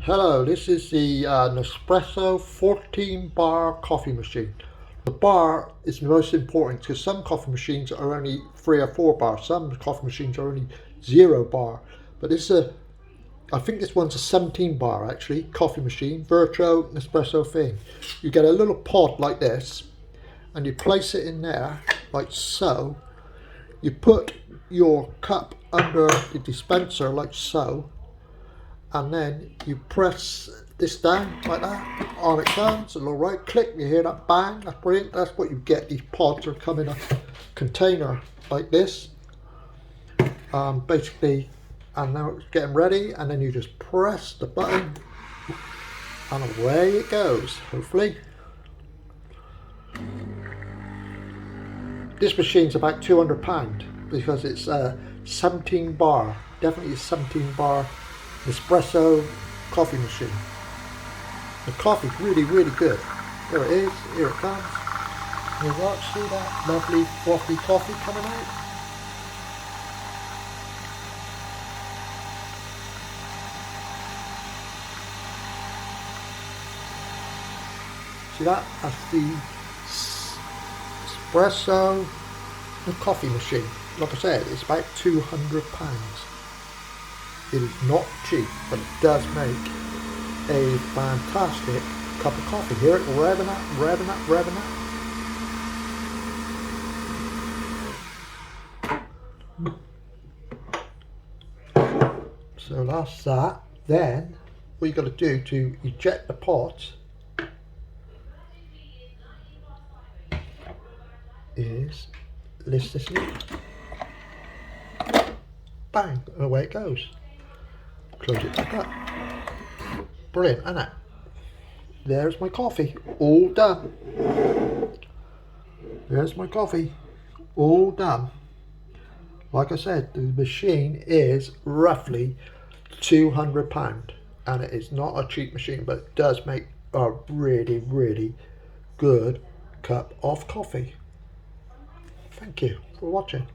Hello, this is the Nespresso 14 bar coffee machine. The bar is most important because some coffee machines are only 3 or 4 bars, some coffee machines are only 0 bar. But I think this one's a 17 bar actually, coffee machine, Vertuo Nespresso thing. You get a little pod like this and you place it in there like so. You put your cup under the dispenser like so, and then you press this down like that, on it comes, a little right click, you hear that bang, that's brilliant. That's what you get. These pods are come in a container like this, basically, and now it's getting ready, and then you just press the button and away it goes, hopefully. This machine's about £200 because it's a 17 bar, definitely a 17 bar Nespresso coffee machine. The coffee's really good. There it is, here it comes. You watch, see that lovely frothy coffee coming out? See that? That's the Espresso coffee machine. Like I said, it's about £200. It is not cheap, but it does make a fantastic cup of coffee. Hear it revving up, revving up, revving up. So that's that. Then what you got to do to eject the pot is lift this lid. Bang, and away it goes. Close it back up. Brilliant, isn't it? There's my coffee, all done. There's my coffee, all done. Like I said, the machine is roughly £200, and it is not a cheap machine, but it does make a really good cup of coffee. Thank you for watching.